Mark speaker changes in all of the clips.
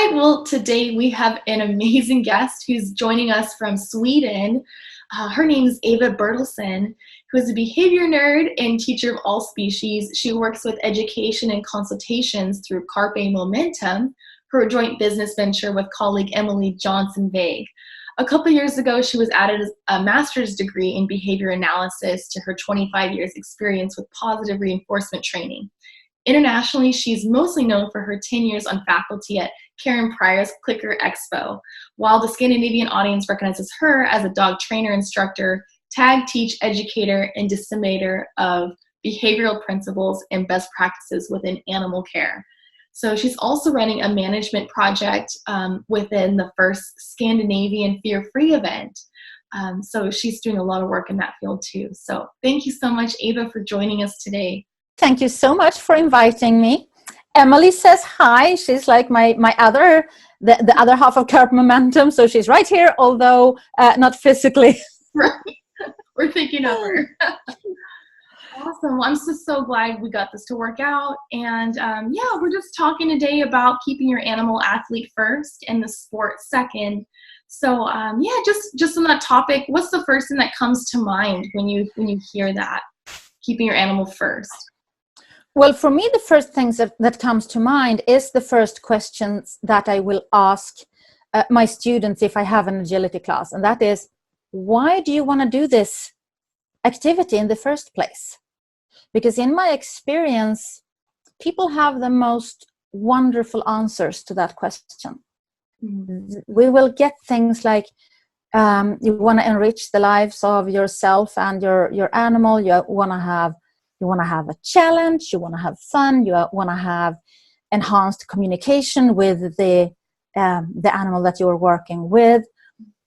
Speaker 1: right, well, today we have an amazing guest who's joining us from Sweden. Her name is Eva Bertilsson, who is a behavior nerd and teacher of all species. She works with education and consultations through Carpe Momentum, her joint business venture with colleague Emily Johnson-Vague. A couple years ago, she was added a master's degree in behavior analysis to her 25 years experience with positive reinforcement training. Internationally, she's mostly known for her 10 years on faculty at Karen Pryor's Clicker Expo, while the Scandinavian audience recognizes her as a dog trainer, instructor, tag teach educator, and disseminator of behavioral principles and best practices within animal care. So she's also running a management project within the first Scandinavian Fear-Free event. So she's doing a lot of work in that field too. So thank you so much, Eva, for joining us today.
Speaker 2: Thank you so much for inviting me. Emily says hi. She's like the other half of Carpe Momentum. So she's right here, although not physically.
Speaker 1: Right. We're thinking of her. Awesome. Well, I'm so glad we got this to work out. And yeah, we're just talking today about keeping your animal athlete first and the sport second. So yeah, just on that topic, what's the first thing that comes to mind when you hear that, keeping your animal first?
Speaker 2: Well, for me, the first things that comes to mind is the first questions that I will ask my students if I have an agility class. And that is, why do you want to do this activity in the first place? Because in my experience, people have the most wonderful answers to that question. Mm-hmm. We will get things like, you want to enrich the lives of yourself and your animal. You want to have a challenge, you want to have fun, you want to have enhanced communication with the animal that you're working with.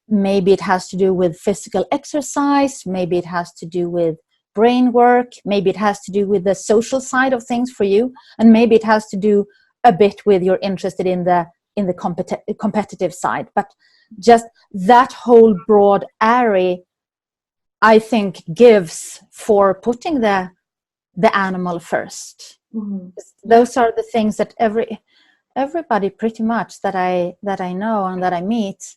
Speaker 2: Maybe it has to do with physical exercise, maybe it has to do with brain work, maybe it has to do with the social side of things for you, and maybe it has to do a bit with you're interested in the competitive side. But just that whole broad area, I think, gives for putting the animal first. Mm-hmm. Those are the things that everybody pretty much that I know and that I meet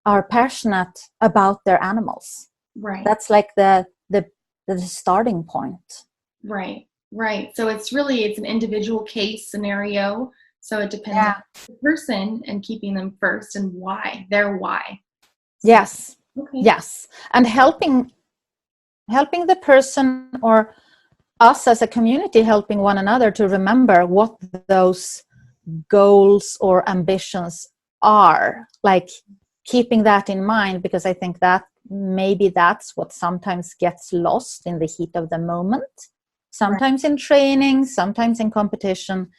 Speaker 2: are passionate about their animals.
Speaker 1: Right.
Speaker 2: That's like the starting point.
Speaker 1: Right. So it's an individual case scenario. So it depends on the person and keeping them first and why, their why.
Speaker 2: Yes. Okay. Yes. And helping the person, or us as a community, helping one another to remember what those goals or ambitions are, like keeping that in mind, because I think that maybe that's what sometimes gets lost in the heat of the moment. Sometimes in training, sometimes in competition,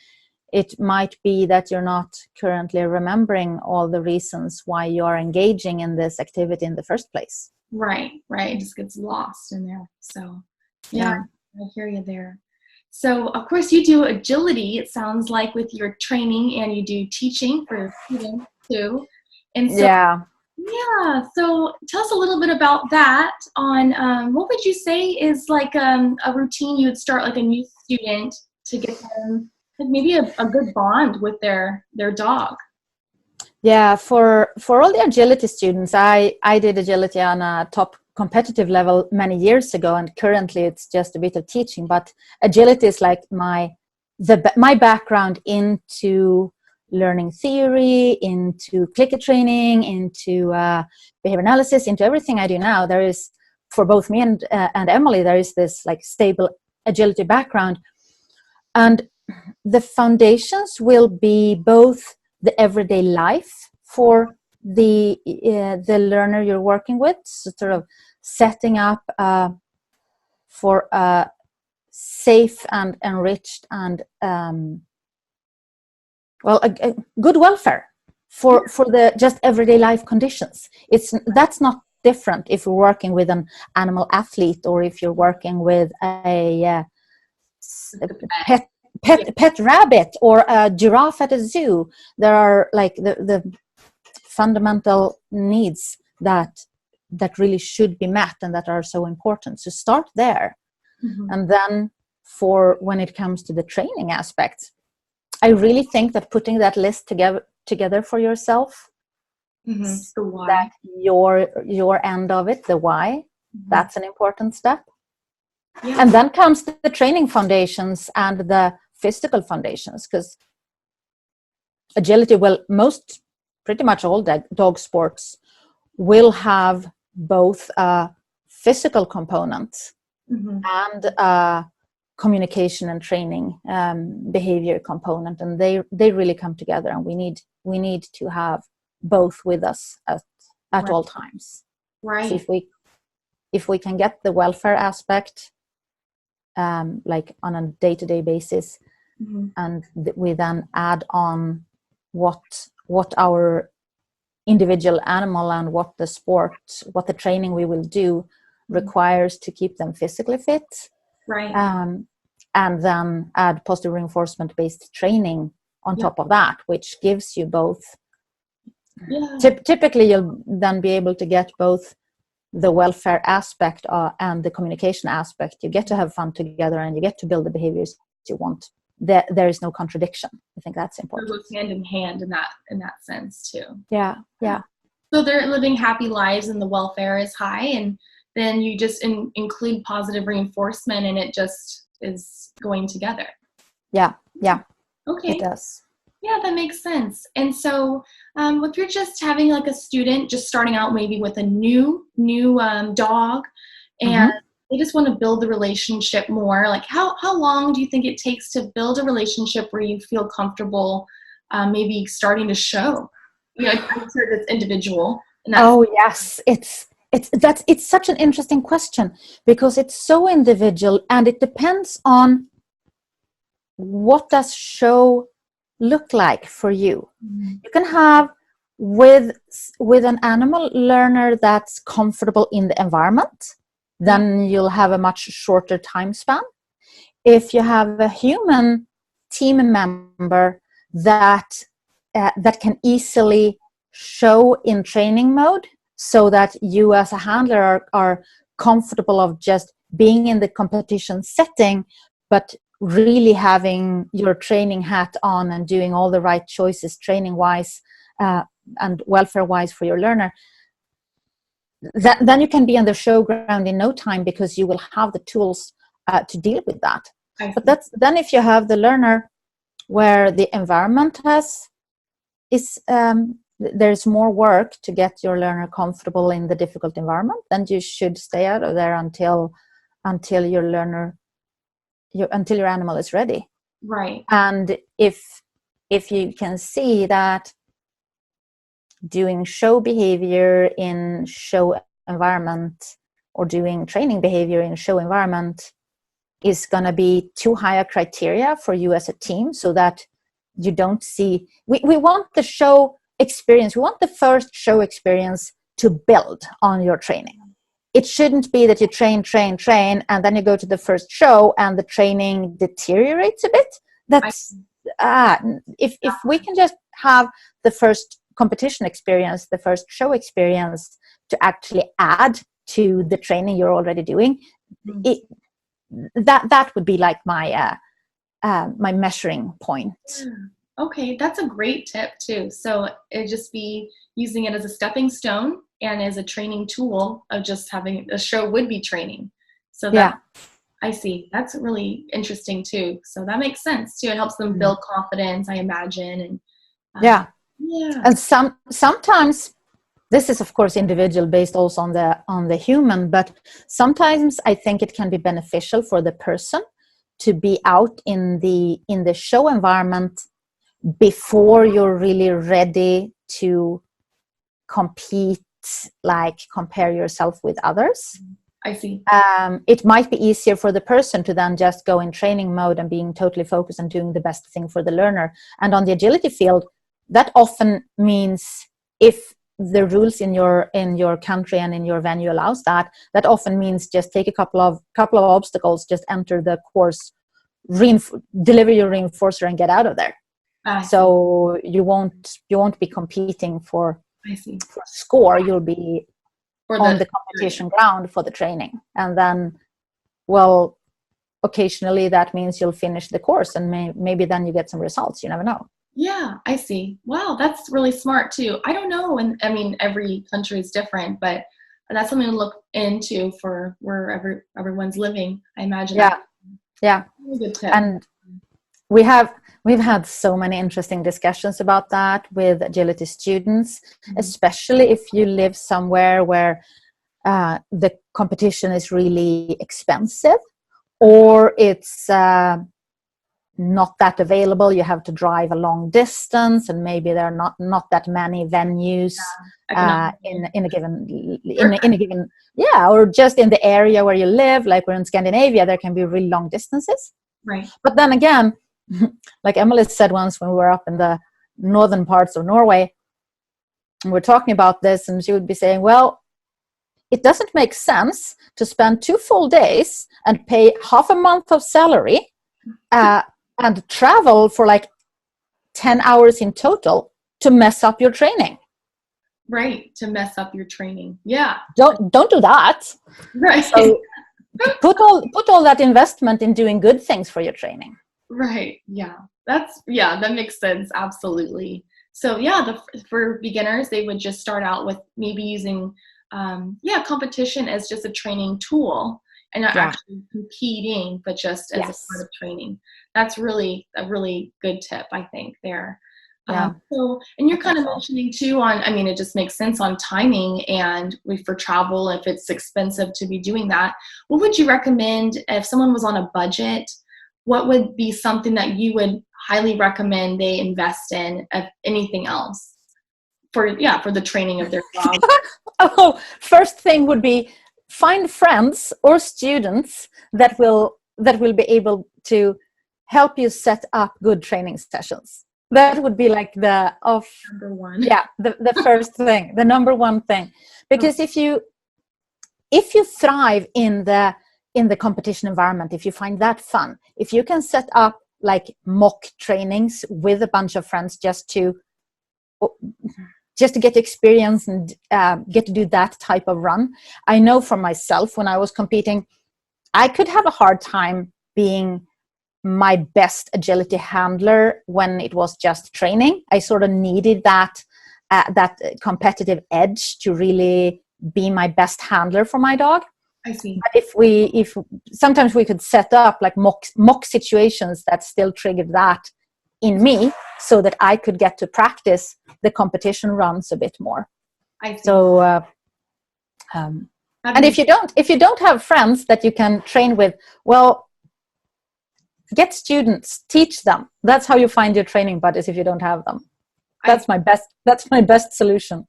Speaker 2: it might be that you're not currently remembering all the reasons why you are engaging in this activity in the first place.
Speaker 1: Right. It just gets lost in there. So yeah. I hear you there. So, of course, you do agility, it sounds like, with your training, and you do teaching for students too. And so, so tell us a little bit about that. On what would you say is like a routine you would start, like a new student, to get them maybe a good bond with their dog?
Speaker 2: Yeah, for all the agility students, I did agility on a top competitive level many years ago, and currently it's just a bit of teaching. But agility is like my background into learning theory, into clicker training, into behavior analysis, into everything I do now. There is, for both me and Emily, there is this like stable agility background, and the foundations will be both the everyday life for the learner you're working with, so sort of setting up for a safe and enriched and a good welfare for the just everyday life conditions. That's not different if you're working with an animal athlete or if you're working with a pet rabbit or a giraffe at a zoo. There are like the fundamental needs that really should be met and that are so important. So start there. Mm-hmm. And then for when it comes to the training aspect, I really think that putting that list together for yourself.
Speaker 1: Mm-hmm. The why.
Speaker 2: That your end of it, the why, that's an important step. Yeah. And then comes the training foundations and the physical foundations, because agility, well, pretty much all dog sports will have both a physical component and a communication and training behavior component, and they really come together, and we need to have both with us at all times. Right. So if we can get the welfare aspect like on a day-to-day basis, and we then add on what our individual animal and what the training we will do requires to keep them physically fit, right? And then add positive reinforcement based training on top of that, which gives you both. Typically you'll then be able to get both the welfare aspect and the communication aspect. You get to have fun together, and you get to build the behaviors you want. There is no contradiction. I think that's important. It goes
Speaker 1: hand in hand in that sense too.
Speaker 2: Yeah.
Speaker 1: So they're living happy lives, and the welfare is high, and then you just include positive reinforcement, and it just is going together.
Speaker 2: Yeah.
Speaker 1: Okay.
Speaker 2: It does.
Speaker 1: Yeah, that makes sense. And so if you're just having like a student just starting out maybe with a new dog, and they just want to build the relationship more, like how long do you think it takes to build a relationship where you feel comfortable maybe starting to show? I'm sure it's individual.
Speaker 2: Oh yes, it's such an interesting question, because it's so individual, and it depends on what does show look like for you. You can have with an animal learner that's comfortable in the environment, then you'll have a much shorter time span. If you have a human team member that can easily show in training mode, so that you as a handler are comfortable of just being in the competition setting, but really having your training hat on and doing all the right choices training wise and welfare wise for your learner, then you can be on the show ground in no time, because you will have the tools to deal with that. But then if you have the learner where the environment there's more work to get your learner comfortable in the difficult environment, then you should stay out of there until your animal is ready.
Speaker 1: Right.
Speaker 2: And if you can see that doing show behavior in show environment or doing training behavior in show environment is going to be too high a criteria for you as a team, so that you don't see, we want the show experience, we want the first show experience to build on your training. It shouldn't be that you train, and then you go to the first show and the training deteriorates a bit. That's if we can just have the first competition experience, the first show experience, to actually add to the training you're already doing, that would be like my my measuring point.
Speaker 1: Okay, that's a great tip too. So it'd just be using it as a stepping stone and as a training tool of just having a show would be training. So that I see. That's really interesting too. So that makes sense too. It helps them build confidence, I imagine. And
Speaker 2: yeah. And sometimes this is of course individual based also on the human, but sometimes I think it can be beneficial for the person to be out in the show environment before you're really ready to compete, like compare yourself with others.
Speaker 1: I see.
Speaker 2: It might be easier for the person to then just go in training mode and being totally focused on doing the best thing for the learner. And on the agility field, that often means, if the rules in your country and in your venue allows that often means just take a couple of obstacles, just enter the course, deliver your reinforcer and get out of there. So you won't be competing for score. You'll be on the competition ground for the training, and then, occasionally that means you'll finish the course, and maybe then you get some results. You never know.
Speaker 1: Yeah, I see. Wow, that's really smart too. I don't know, and I mean every country is different, but that's something to look into for wherever everyone's living. I imagine that's
Speaker 2: Yeah, yeah.
Speaker 1: a really good tip.
Speaker 2: And we have we've had so many interesting discussions about that with agility students,
Speaker 1: Mhm.
Speaker 2: especially if you live somewhere where the competition is really expensive, or it's not that available. You have to drive a long distance, and maybe there are not that many venues
Speaker 1: Economically.
Speaker 2: in a given in a given, yeah, or just in the area where you live. Like we're in Scandinavia, there can be really long distances.
Speaker 1: Right.
Speaker 2: But then again, like Emily said once when we were up in the northern parts of Norway, and we're talking about this, and she would be saying, well, it doesn't make sense to spend 2 full days and pay half a month of salary uh, and travel for like 10 hours in total to mess up your training.
Speaker 1: Right. To mess up your training. Yeah.
Speaker 2: Don't do that.
Speaker 1: Right.
Speaker 2: So put all that investment in doing good things for your training.
Speaker 1: Right. Yeah. That makes sense. Absolutely. So yeah, for beginners, they would just start out with maybe using, competition as just a training tool and not
Speaker 2: Yeah.
Speaker 1: actually competing, but just as a part
Speaker 2: Yes.
Speaker 1: of training. That's really a really good tip, I think, there.
Speaker 2: Yeah.
Speaker 1: And
Speaker 2: I
Speaker 1: you're
Speaker 2: think
Speaker 1: kind of
Speaker 2: so.
Speaker 1: mentioning too on, I mean, it just makes sense on timing and for travel, if it's expensive to be doing that. What would you recommend if someone was on a budget? What would be something that you would highly recommend they invest in, if anything else, for the training of their dog?
Speaker 2: Oh, first thing would be find friends or students that will be able to help you set up good training sessions. That would be like
Speaker 1: Number one.
Speaker 2: the first thing, the number one thing. Because if you thrive in the competition environment, if you find that fun, if you can set up like mock trainings with a bunch of friends just to get experience and get to do that type of run. I know for myself, when I was competing, I could have a hard time being my best agility handler when it was just training. I sort of needed that competitive edge to really be my best handler for my dog.
Speaker 1: I see.
Speaker 2: But if sometimes we could set up like mock situations that still triggered that in me, so that I could get to practice the competition runs a bit more.
Speaker 1: I see.
Speaker 2: So
Speaker 1: That
Speaker 2: and
Speaker 1: makes
Speaker 2: if you don't have friends that you can train with, well, get students, teach them. That's how you find your training buddies if you don't have them.
Speaker 1: I
Speaker 2: That's my best solution.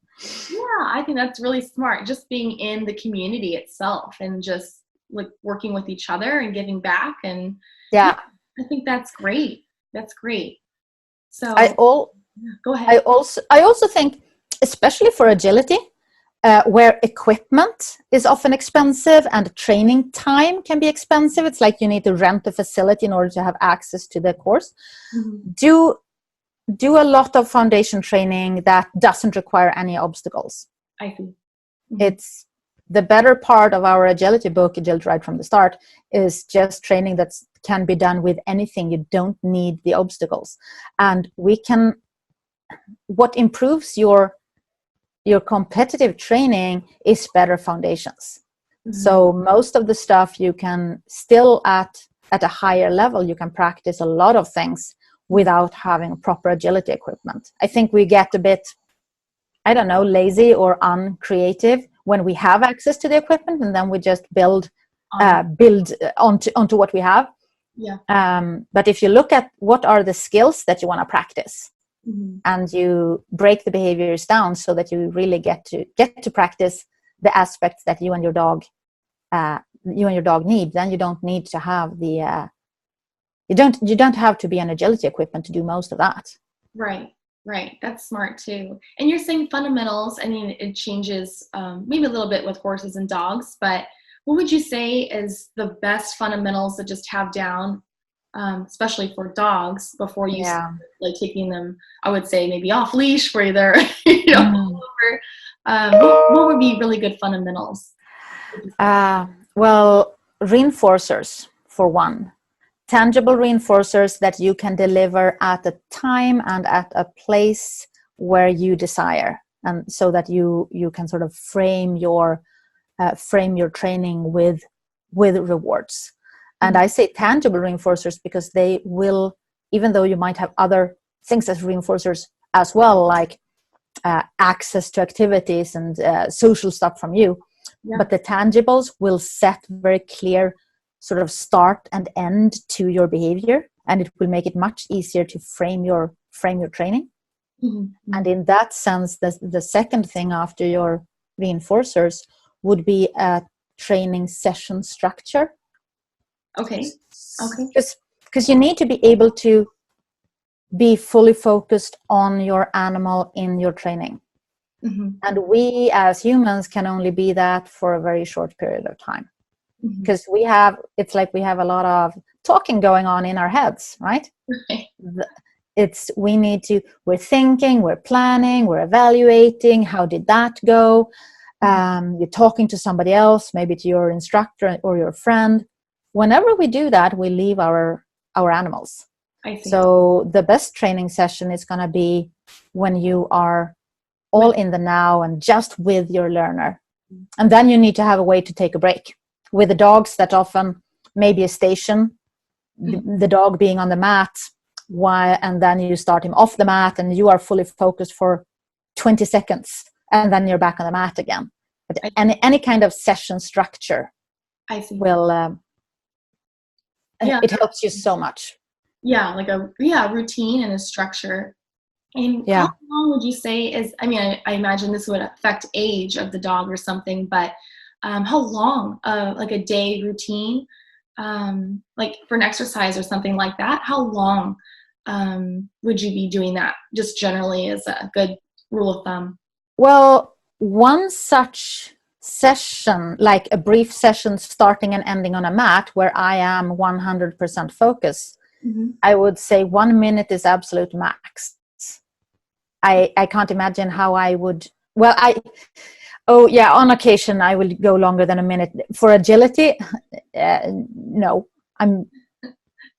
Speaker 1: Yeah, I think that's really smart. Just being in the community itself and just like working with each other and giving back. And yeah,
Speaker 2: Yeah.
Speaker 1: I think that's great. That's great.
Speaker 2: I
Speaker 1: So
Speaker 2: all
Speaker 1: go ahead.
Speaker 2: I also think, especially for agility, where equipment is often expensive and training time can be expensive. It's like you need to rent a facility in order to have access to the course.
Speaker 1: Mhm.
Speaker 2: Do a lot of foundation training that doesn't require any obstacles.
Speaker 1: I see. Mhm.
Speaker 2: It's the better part of our agility book, Agility Right from the Start, is just training that can be done with anything. You don't need the obstacles. And what improves your competitive training is better foundations.
Speaker 1: Mhm.
Speaker 2: So most of the stuff you can still at a higher level, you can practice a lot of things without having proper agility equipment. I think we get a bit, I don't know, lazy or uncreative when we have access to the equipment, and then we just build
Speaker 1: On.
Speaker 2: onto what we have.
Speaker 1: Yeah.
Speaker 2: But if you look at what are the skills that you want to practice,
Speaker 1: Mhm.
Speaker 2: and you break the behaviors down so that you really get to practice the aspects that you and your dog need, then you don't need to have you don't have to be an agility equipment to do most of that.
Speaker 1: Right. Right. That's smart too. And you're saying fundamentals. I mean, it changes maybe a little bit with horses and dogs, but what would you say is the best fundamentals to just have down, especially for dogs, before you start,
Speaker 2: Yeah.
Speaker 1: like taking them, I would say maybe off leash where they're, all
Speaker 2: Mm.
Speaker 1: over. What would be really good fundamentals, would you say?
Speaker 2: Well, reinforcers for one. tangible reinforcers that you can deliver at a time and at a place where you desire, and so that you can sort of frame your training with rewards. And I say tangible reinforcers because they will, even though you might have other things as reinforcers as well, like access to activities and social stuff from you, but the tangibles will set very clear sort of start and end to your behavior, and it will make it much easier to frame your training. And in that sense, the second thing after your reinforcers would be a training session structure.
Speaker 1: Okay.
Speaker 2: Because you need to be able to be fully focused on your animal in your training. And we as humans can only be that for a very short period of time. Because it's like we have a lot of talking going on in our heads, right? We're thinking, we're planning, we're evaluating, how did that go? You're talking to somebody else, maybe to your instructor or your friend. Whenever we do that, we leave our animals.
Speaker 1: I see.
Speaker 2: So the best training session is going to be when you are all in the now and just with your learner. And then you need to have a way to take a break. With the dogs, that often maybe a station, the dog being on the mat, and then you start him off the mat and you are fully focused for 20 seconds and then you're back on the mat again. But any kind of session structure will it helps you so much.
Speaker 1: Like a routine and a structure. And how long would you say I imagine this would affect age of the dog or something, but how long, like a day routine, like for an exercise or something like that, how long would you be doing that, just generally as a good rule of thumb?
Speaker 2: Well, one such session, like a brief session starting and ending on a mat where I am 100% focused, I would say 1 minute is absolute max. I can't imagine how I would, on occasion I will go longer than a minute. For agility, no.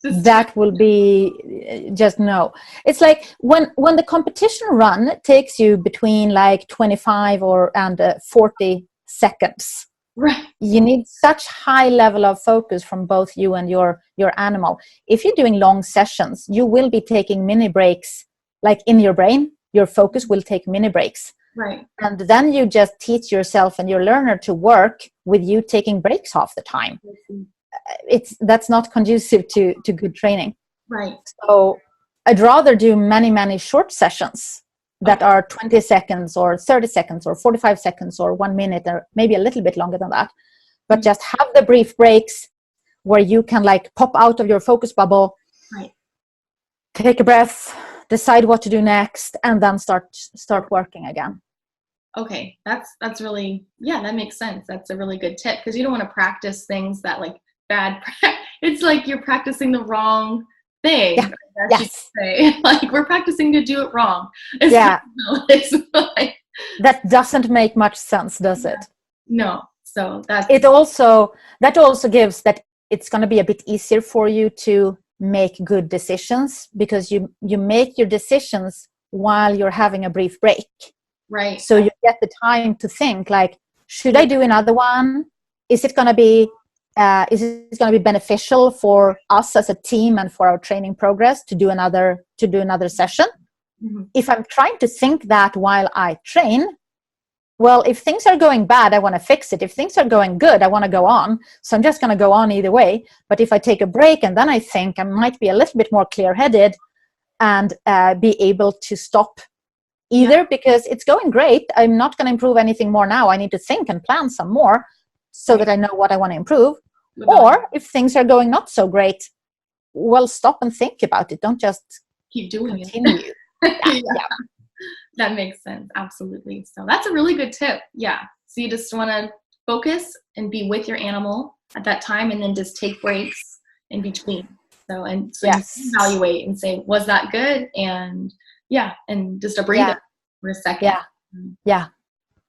Speaker 2: That will be just no. It's like when the competition run takes you between like 25 and 40 seconds.
Speaker 1: Right.
Speaker 2: You need such high level of focus from both you and your animal. If you're doing long sessions, you will be taking mini breaks, like in your brain. Your focus will take mini breaks.
Speaker 1: Right.
Speaker 2: And then you just teach yourself and your learner to work with you taking breaks half the time. That's not conducive to good training.
Speaker 1: Right.
Speaker 2: So I'd rather do many short sessions that are 20 seconds or 30 seconds or 45 seconds or 1 minute or maybe a little bit longer than that. But just have the brief breaks where you can like pop out of your focus bubble, take a breath, decide what to do next, and then start working again.
Speaker 1: Okay, that's really, that makes sense. That's a really good tip, because you don't want to practice things that like it's like you're practicing the wrong thing.
Speaker 2: Yes.
Speaker 1: Say. Like we're practicing to do it wrong.
Speaker 2: That doesn't make much sense, does it?
Speaker 1: No. So that
Speaker 2: also gives that it's going to be a bit easier for you to make good decisions, because you make your decisions while you're having a brief break.
Speaker 1: Right.
Speaker 2: So you get the time to think like, should I do another one? Is it going to be beneficial for us as a team and for our training progress to do another session? If I'm trying to think that while I train, well, if things are going bad, I want to fix it. If things are going good, I want to go on. So I'm just going to go on either way. But if I take a break and then I think, I might be a little bit more clear-headed and be able to stop either because it's going great. I'm not going to improve anything more now. I need to think and plan some more so that I know what I want to improve. Or if things are going not so great, well, stop and think about it. Don't just
Speaker 1: keep doing
Speaker 2: continue.
Speaker 1: That makes sense. Absolutely. So that's a really good tip. Yeah. So you just want to focus and be with your animal at that time, and then just take breaks in between. So you evaluate and say, was that good? And just a breather for a second.
Speaker 2: Yeah.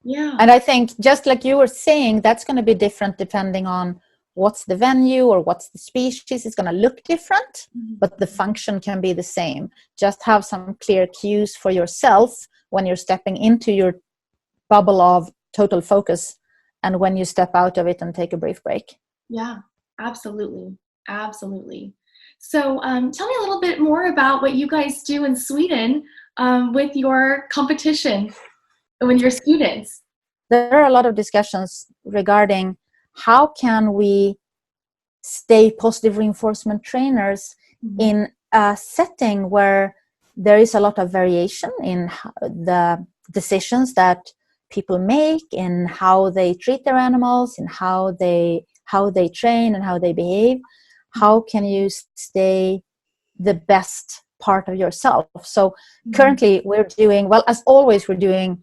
Speaker 2: And I think just like you were saying, that's going to be different depending on what's the venue or what's the species. It's going to look different, but the function can be the same. Just have some clear cues for yourself when you're stepping into your bubble of total focus and when you step out of it and take a brief break.
Speaker 1: Yeah, absolutely. Absolutely. So tell me a little bit more about what you guys do in Sweden with your competition when you're students.
Speaker 2: There are a lot of discussions regarding how can we stay positive reinforcement trainers in a setting where there is a lot of variation in the decisions that people make, in how they treat their animals, in how they train and how they behave. How can you stay the best part of yourself? So currently we're doing, well, as always, we're doing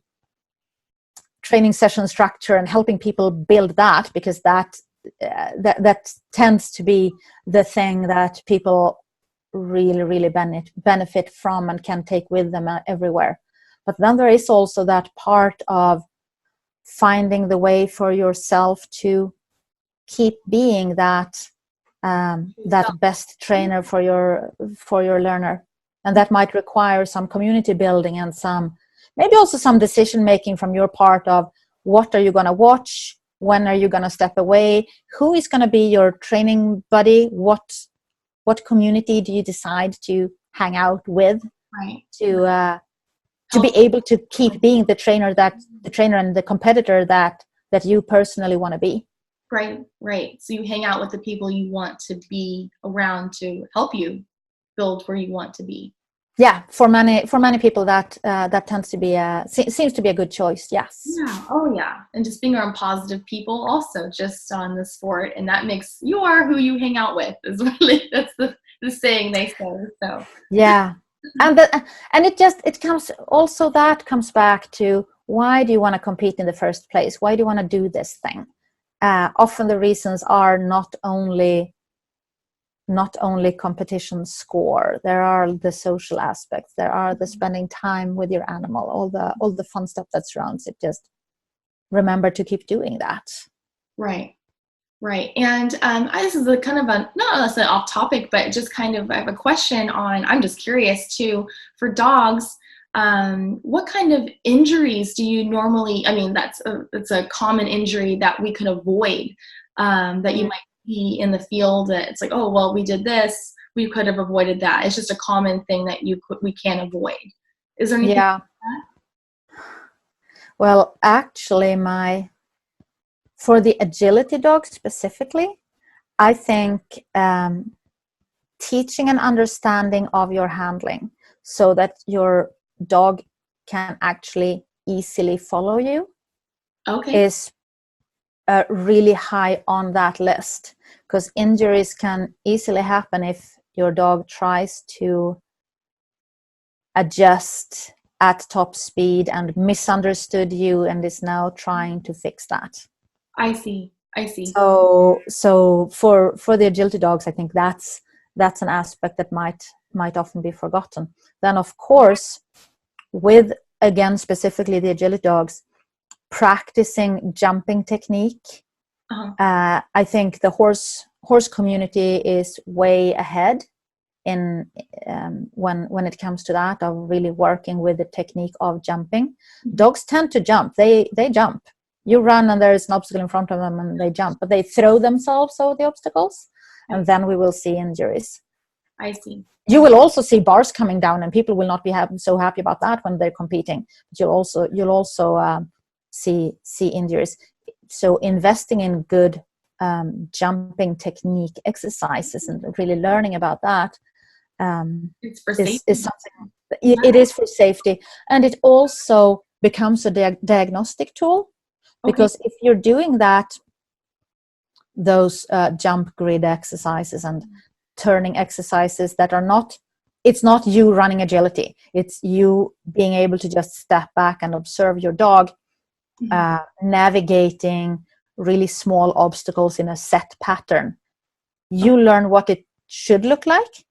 Speaker 2: training session structure and helping people build that, because that tends to be the thing that people really benefit from and can take with them everywhere. But then there is also that part of finding the way for yourself to keep being that best trainer for your learner, and that might require some community building and maybe also some decision making from your part of what are you going to watch, when are you going to step away, who is going to be your training buddy, what community do you decide to hang out with,
Speaker 1: right,
Speaker 2: to be able to keep being the trainer and the competitor that you personally want to be.
Speaker 1: Right. So you hang out with the people you want to be around to help you build where you want to be.
Speaker 2: Yeah, for many people that tends to be seems to be a good choice. Yes.
Speaker 1: Yeah. Oh yeah. And just being around positive people also just on the sport, and that makes you are who you hang out with is really, that's the saying they say. So
Speaker 2: yeah. And it comes back to, why do you want to compete in the first place? Why do you want to do this thing? Often the reasons are not only competition score. There are the social aspects. There are the spending time with your animal. All the fun stuff that surrounds it. Just remember to keep doing that.
Speaker 1: Right. And this is a kind of not necessarily off topic, but just kind of, I have a question on, I'm just curious too, for dogs, what kind of injuries do you normally, I mean, it's a common injury that we could avoid, that you might be in the field that it's like, oh, well, we did this, we could have avoided that. It's just a common thing that we can't avoid. Is there anything like that?
Speaker 2: Well, actually, for the agility dog specifically, I think teaching an understanding of your handling so that your dog can actually easily follow you is really high on that list, because injuries can easily happen if your dog tries to adjust at top speed and misunderstood you and is now trying to fix that.
Speaker 1: I see.
Speaker 2: So for the agility dogs, I think that's an aspect that might often be forgotten. Then, of course, with, again, specifically the agility dogs, practicing jumping technique. I think the horse community is way ahead in when it comes to that, of really working with the technique of jumping. Dogs tend to jump. They jump. You run and there is an obstacle in front of them and they jump, but they throw themselves over the obstacles, and then we will see injuries.
Speaker 1: I see.
Speaker 2: You will also see bars coming down, and people will not be so happy about that when they're competing. But you'll also see injuries. So investing in good jumping technique exercises and really learning about that is something. It is for safety, and it also becomes a diagnostic tool. Because if you're doing those jump grid exercises and turning exercises that are not, it's not you running agility, it's you being able to just step back and observe your dog navigating really small obstacles in a set pattern. You learn what it should look like,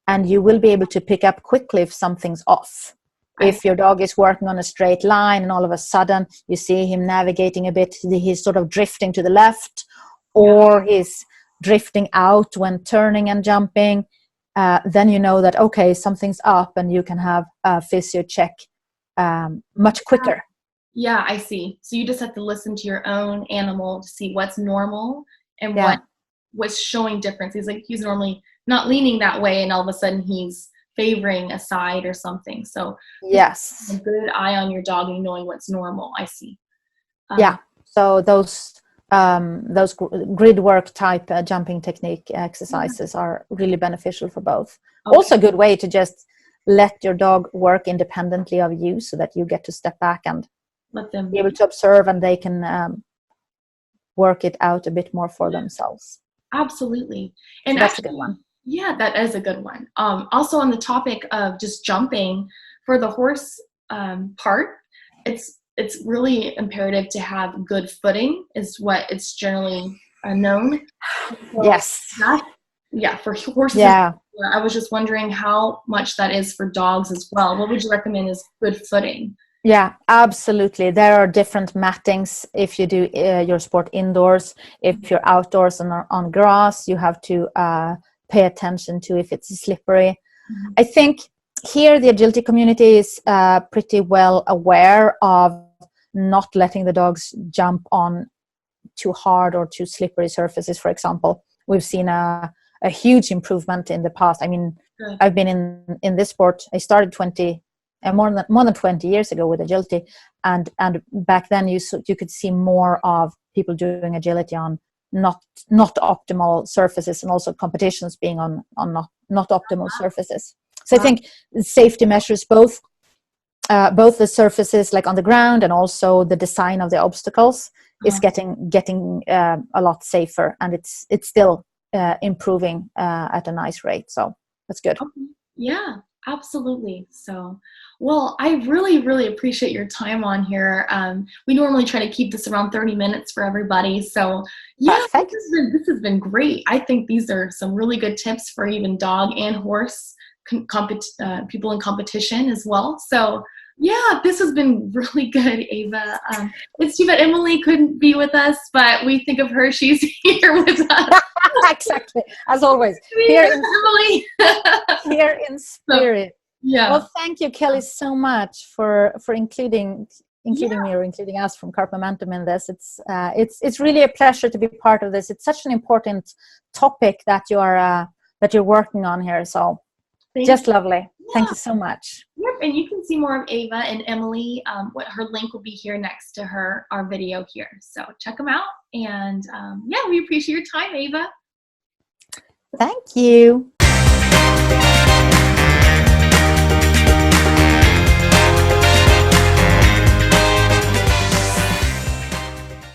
Speaker 2: and you will be able to pick up quickly if something's off. If your dog is working on a straight line and all of a sudden you see him navigating a bit, he's sort of drifting to the left, or he's drifting out when turning and jumping, then you know that, okay, something's up, and you can have a physio check much quicker.
Speaker 1: Yeah, I see. So you just have to listen to your own animal to see what's normal and what's showing difference. He's normally not leaning that way, and all of a sudden he's favoring a side or something. So
Speaker 2: yes,
Speaker 1: a good eye on your dog and knowing what's normal. I see.
Speaker 2: So those grid work type jumping technique exercises are really beneficial for both. Okay. Also a good way to just let your dog work independently of you, so that you get to step back and let them be able to observe, and they can work it out a bit more for themselves.
Speaker 1: Absolutely. And
Speaker 2: that's a good one.
Speaker 1: Yeah, that is a good one. Also on the topic of just jumping, for the horse part, it's really imperative to have good footing, is what it's generally known. So
Speaker 2: yes.
Speaker 1: For horses. Yeah. I was just wondering how much that is for dogs as well. What would you recommend is good footing?
Speaker 2: Yeah, absolutely. There are different mattings if you do your sport indoors. If you're outdoors and on grass, you have to pay attention to if it's slippery. Mm-hmm. I think here the agility community is pretty well aware of not letting the dogs jump on too hard or too slippery surfaces, for example. We've seen a huge improvement in the past. I mean, good. I've been in this sport. I started more than 20 years ago with agility, and back then you could see more of people doing agility on not optimal surfaces, and also competitions being on not optimal surfaces. So I think safety measures, both the surfaces like on the ground and also the design of the obstacles is getting a lot safer, and it's still improving at a nice rate. So that's good.
Speaker 1: Yeah, absolutely. So, well, I really, really appreciate your time on here. We normally try to keep this around 30 minutes for everybody. So yeah, this has been great. I think these are some really good tips for even dog and horse people in competition as well. So yeah, this has been really good, Eva. It's too bad Emily couldn't be with us, but we think of her. She's here with us.
Speaker 2: Exactly, as always. Here in, Emily. Here in spirit. So, yeah. Well, thank you, Kelly, so much for including me or including us from Carp Momentum in this. It's really a pleasure to be part of this. It's such an important topic that you're working on here. So. Just lovely. Yeah. Thank you so much.
Speaker 1: Yep, and you can see more of Eva and Emily. Her link will be here next to our video here. So check them out. And we appreciate your time, Eva.
Speaker 2: Thank you.